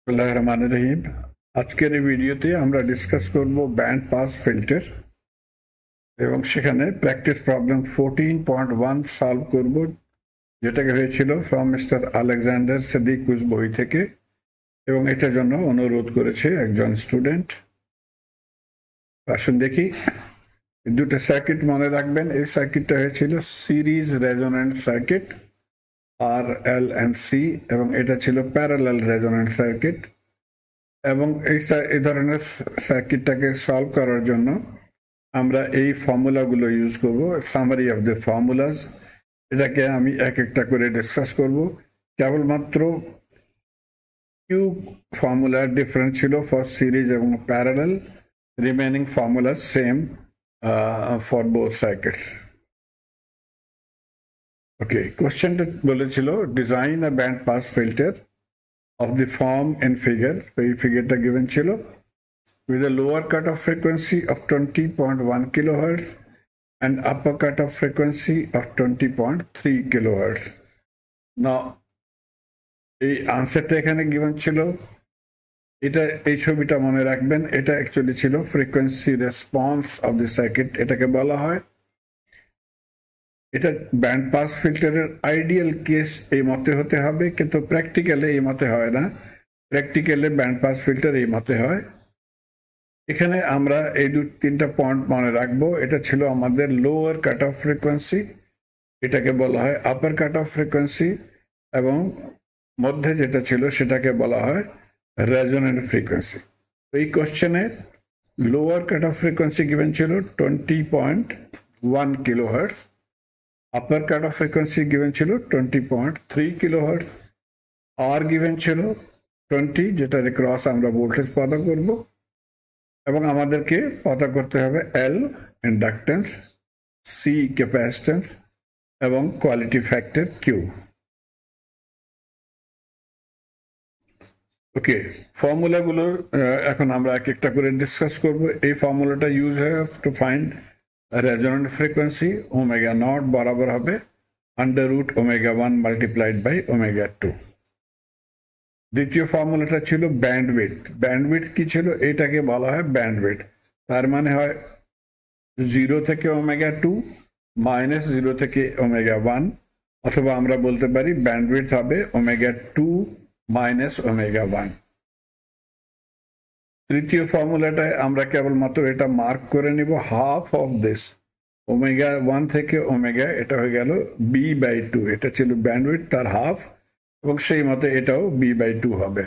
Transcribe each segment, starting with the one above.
বিসমিল্লাহির রহমানির রহিম। আজকের এই ভিডিওতে আমরা ডিসকাস করব ব্যান্ড পাস ফিল্টার এবং সেখানে প্র্যাকটিস প্রবলেম 14.1 সলভ করব, যেটাকে হয়েছিল ফ্রম মিস্টার আলেকজান্ডার সিদ্দিকুস বই থেকে, এবং এটার জন্য অনুরোধ করেছে একজন স্টুডেন্ট। আসুন দেখি। দুটো সার্কিট মনে রাখবেন। এই সার্কিটটা হয়েছিল সিরিজ রেজোন্যান্ট সার্কিট RLC, এবং এটা ছিল প্যারালাল রেজোন্যান্ট সার্কিট। এবং এই ধরনের সার্কিটটাকে সলভ করার জন্য আমরা এই ফর্মুলাগুলো ইউজ করব। সামারি অফ দ্য ফর্মুলাস, এটাকে আমি এক একটা করে ডিসকাস করব। কেবলমাত্র কিউ ফর্মুলা ডিফারেন্ট ছিল ফর সিরিজ এবং parallel, remaining formula same for both circuits. Okay, কোশ্চেনটা বলেছিল design a band pass filter of the form in figure. So এই ফিগারটা given ছিল with a lower cutoff frequency of 20.1 kilohertz and upper cutoff frequency of 20.3 kilohertz. Now এই আনসারটা এখানে given ছিল। এটা এই ছবিটা মনে রাখবেন, এটা অ্যাকচুয়ালি ছিল frequency response of the circuit, এটাকে বলা হয়। এটা ব্যান্ড পাস ফিল্টারের আইডিয়াল কেস এই মতে হতে হবে, কিন্তু প্র্যাকটিক্যালে এই মতে হয় না। প্র্যাকটিক্যালে ব্যান্ড পাস ফিল্টার এই মতে হয়। এখানে আমরা এই তিনটা পয়েন্ট মনে রাখবো। এটা ছিল আমাদের লোয়ার কাট অফ ফ্রিকোয়েন্সি, এটাকে বলা হয় আপার কাট অফ ফ্রিকোয়েন্সি, এবং মধ্যে যেটা ছিল সেটাকে বলা হয় রেজোন্যান্ট ফ্রিকোয়েন্সি। এই কোশ্চেনে lower cut off frequency given ছিল 20.1 কিলোহার্টজ, আপার কাট অফ ফ্রিকোয়েন্সি গিভেন ছিল 20.3 কিলোহার্টজ, আর গিভেন ছিল 20, যেটার ক্রস আমরা ভোল্টেজ পদা করব, এবং আমাদেরকে পতা করতে হবে এল ইন্ডাকটেন্স, সি ক্যাপাসিট্যান্স, এবং কোয়ালিটি ফ্যাক্টর কিউ। ওকে, ফর্মুলাগুলো এখন আমরা এক একটা করে ডিসকাস করব। এই ফর্মুলাটা ইউজ হয় to find resonant frequency. Omega not বরাবর হবে √ ω1 মাল্টিপ্লাইড বাই ω2। দ্বিতীয় ফর্মুলাটা ছিল ব্যান্ডউইথ। ব্যান্ডউইথ কি ছিল? এটাকে বলা হয় ব্যান্ডউইথ। তার মানে হয় 0 থেকে ω2 মাইনাস 0 থেকে ω1, অথবা আমরা বলতে পারি ব্যান্ডউইথ হবে ω2 মাইনাস ω1। তৃতীয় ফর্মুলাটায় আমরা কেবলমাত্র এটা মার্ক করে নিব হাফ অফ দিস ω1 থেকে ω, এটা হয়ে গেল b/2। এটা ছিল ব্যান্ডউইথ, তার হাফ, এবং সেই মতে এটাও b/2 হবে।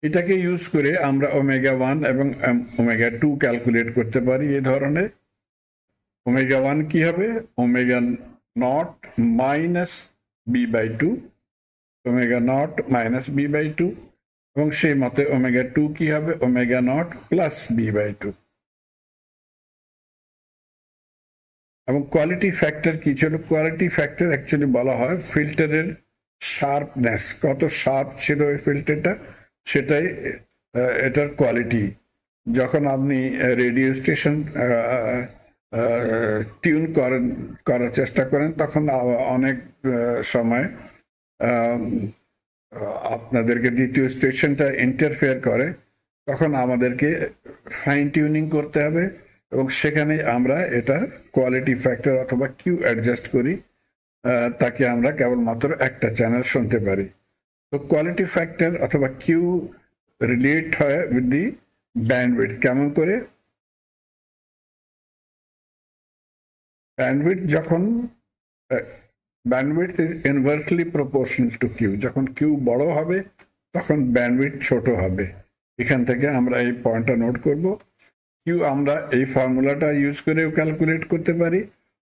এটাকে ইউজ করে আমরা ω1 এবং ω2 ক্যালকুলেট করতে পারি। এই ধরনের ω1 কি হবে? ω0 মাইনাস b/2, ω0 মাইনাস b/2, এবং সেই মতে ω2 কি হবে? ω0 প্লাস b/2। এবং কোয়ালিটি ফ্যাক্টর কি ছিল? কোয়ালিটি ফ্যাক্টর অ্যাকচুয়ালি বলা হয় ফিল্টারের শার্পনেস, কত শার্প ছিল এই ফিল্টারটা, সেটাই এটার কোয়ালিটি। যখন আপনি রেডিও স্টেশন টিউন করার চেষ্টা করেন, তখন অনেক সময় আপনাদেরকে দ্বিতীয় স্টেশনটা ইন্টারফেয়ার করে, তখন আমাদেরকে ফাইন টিউনিং করতে হবে, এবং সেখানে আমরা এটা কোয়ালিটি ফ্যাক্টর অথবা কিউ অ্যাডজাস্ট করি, তাকে আমরা কেবলমাত্র একটা চ্যানেল শুনতে পারি। তো কোয়ালিটি ফ্যাক্টর অথবা কিউ রিলেট হয় উইথ দি ব্যান্ডউইথ। কেমন করে? ব্যান্ডউইথ যখন bandwidth is inversely proportional to Q. যখন কিউ বড় হবে তখন ব্যান্ডউইথ ছোট হবে। এখান থেকে আমরা এই পয়েন্টটা নোট করব। কিউ আমরা এই ফর্মুলাটা ইউজ করেও ক্যালকুলেট করতে পারি,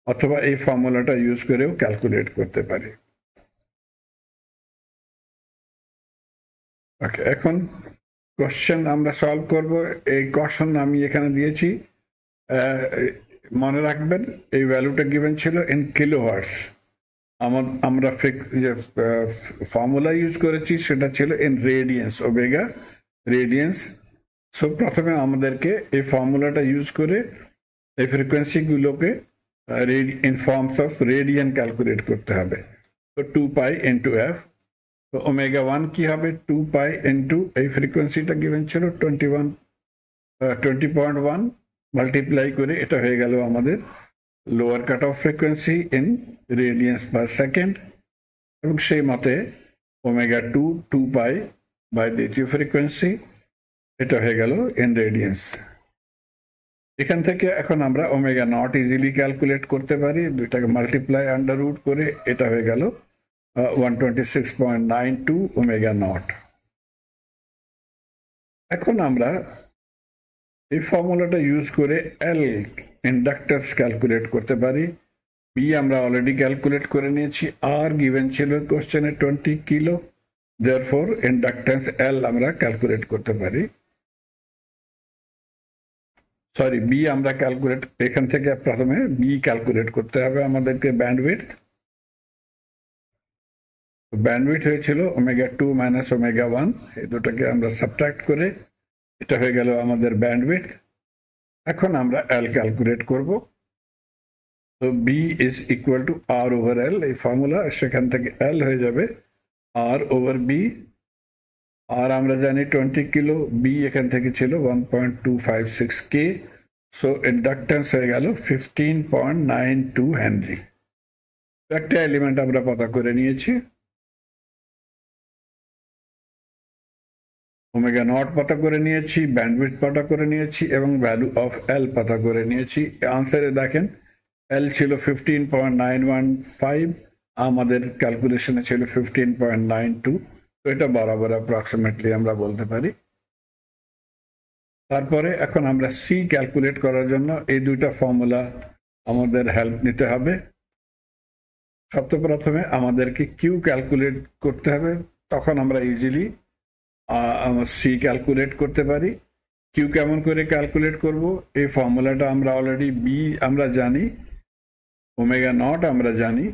অথবা এই ফর্মুলাটা ইউজ করেও ক্যালকুলেট করতে পারি। ওকে, এখন কোশ্চেন আমরা সলভ করব। এই কোশ্চেন আমি এখানে দিয়েছি, মনে রাখবেন এই ভ্যালুটা গিভেন ছিল ইন কিলোহার্টজ। আমরা যে ফর্মুলা ইউজ করেছি সেটা ছিল in radians, omega radians. So প্রথমে আমাদেরকে এই ফর্মুলাটা ইউজ করে এই ফ্রিকোয়েন্সিগুলোকে in forms of radian calculate করতে হবে। তো 2π × f, তো ওমেগা 1 কি হবে 2 পাই ইনটু এই ফ্রিকোয়েন্সিটা গিভেন ছিল 20.1 মাল্টিপ্লাই করে এটা হয়ে গেল আমাদের lower cut off frequency in radiance per second, এবং সেই মতে ওমেগা 2 পাই বাই দ্বিতীয় ফ্রিকোয়েন্সি, এটা হয়ে গেল ইন রেডিয়ান্স। এখান থেকে এখন আমরা ওমেগা নট ইজিলি ক্যালকুলেট করতে পারি, দুইটাকে মাল্টিপ্লাই আন্ডার রুট করে এটা হয়ে গেল 126.92 ওমেগা নট। এখন আমরা এই ফর্মুলাটা ইউজ করে এল ইন্ডাক্টরস ক্যালকুলেট করতে পারি। বি আমরা অলরেডি ক্যালকুলেট করে নিয়েছি, আর গিভেন ছিল কোশ্চেনে 20 কিলো, দেয়ারফর ইন্ডাক্টেন্স এল আমরা ক্যালকুলেট করতে পারি। সরি, বি আমরা ক্যালকুলেট, এখান থেকে প্রথমে বি ক্যালকুলেট করতে হবে আমাদেরকে, ব্যান্ডউইডথ। ব্যান্ডউইডথ হয়েছিল ওমেগা 2 মাইনাস ওমেগা 1, এই দুটোকে আমরা সাবট্রাক্ট করে এটা হয়ে গেল আমাদের ব্যান্ডউইডথ। এখন আমরা এল ক্যালকুলেট করব। তো B is equal to R over L, এই ফর্মুলা, সেখান থেকে এল হয়ে যাবে আর ওভার বি। আর আমরা জানি 20 কিলো, বি এখান থেকে ছিল 1.256 কে, সো ইন্ডাক্টেন্স হয়ে গেল 15.92 হেনরি। একটা এলিমেন্ট আমরা পতা করে নিয়েছি, ওমেগা নট পতা করে নিয়েছি, ব্যান্ডউইডথ পতা করে নিয়েছি, এবং ভ্যালু অফ এল পতা করে নিয়েছি। আনসারে দেখেন এল ছিল 15.915, আমাদের ক্যালকুলেশনে ছিল 15.92, তো এটা বরাবর অ্যাপ্রক্সিমেটলি আমরা বলতে পারি। তারপরে এখন আমরা সি ক্যালকুলেট করার জন্য এই দুইটা ফর্মুলা আমাদের হেল্প নিতে হবে। সর্বপ্রথমে আমাদেরকে কিউ ক্যালকুলেট করতে হবে, তখন আমরা ইজিলি সি ক্যালকুলেট করতে পারি। কিউ কেমন করে ক্যালকুলেট করব, এই ফর্মুলাটা আমরা অলরেডি, বি আমরা জানি, ওমেগা নট আমরা জানি,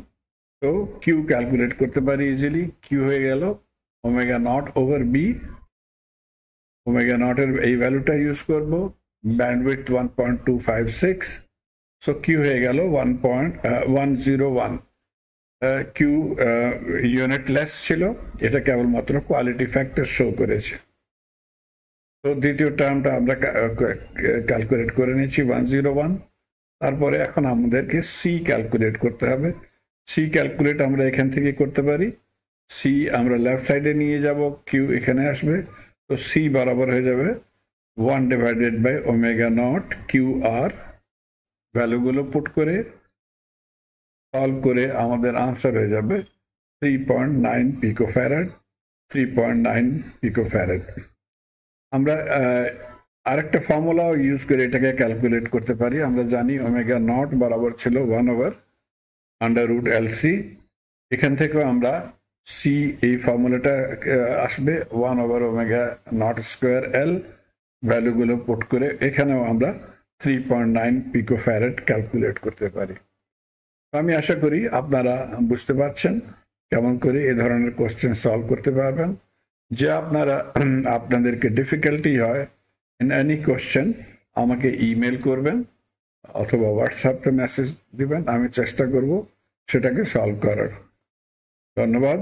তো কিউ ক্যালকুলেট করতে পারি ইজিলি। কিউ হয়ে গেল omega naught over B, omega নটের এই ভ্যালুটা ইউজ করব, ব্যান্ডউইডথ 1.256, সো কিউ হয়ে গেল 1.101। কিউ ইউনিট লেস ছিল, এটা কেবলমাত্র কোয়ালিটি ফ্যাক্টর শো করেছে। তো দ্বিতীয় টার্মটা আমরা ক্যালকুলেট করে নিয়েছি 101। তারপরে এখন আমাদেরকে সি ক্যালকুলেট করতে হবে। সি ক্যালকুলেট আমরা এখান থেকে করতে পারি, সি আমরা লেফট সাইডে নিয়ে যাব, কিউ এখানে আসবে, তো সি বরাবর হয়ে যাবে 1 divided by omega naught Q R. ভ্যালুগুলো পুট করে সলভ করে আমাদের আনসার হয়ে যাবে 3.9 পিকোফ্যারাড, 3.9 পিকোফ্যারাড। আমরা আরেকটা ফর্মুলাও ইউজ করে এটাকে ক্যালকুলেট করতে পারি। আমরা জানি ওমেগা নট বরাবর ছিল 1 ওভার আন্ডার রুট এলসি, এখান থেকেও আমরা সি, এই ফর্মুলাটা আসবে 1 over omega naught square L. ভ্যালুগুলো পুট করে এখানেও আমরা 3.9 পিকোফ্যারাড ক্যালকুলেট করতে পারি। আমি আশা করি আপনারা বুঝতে পারছেন কেমন করে এই ধরনের কোশ্চেন সলভ করতে পারবেন। যে আপনাদেরকে ডিফিকাল্টি হয় ইন এনি কোশ্চেন, আমাকে ইমেল করবেন অথবা হোয়াটসঅ্যাপে মেসেজ দিবেন, আমি চেষ্টা করব সেটাকে সলভ করার। ধন্যবাদ।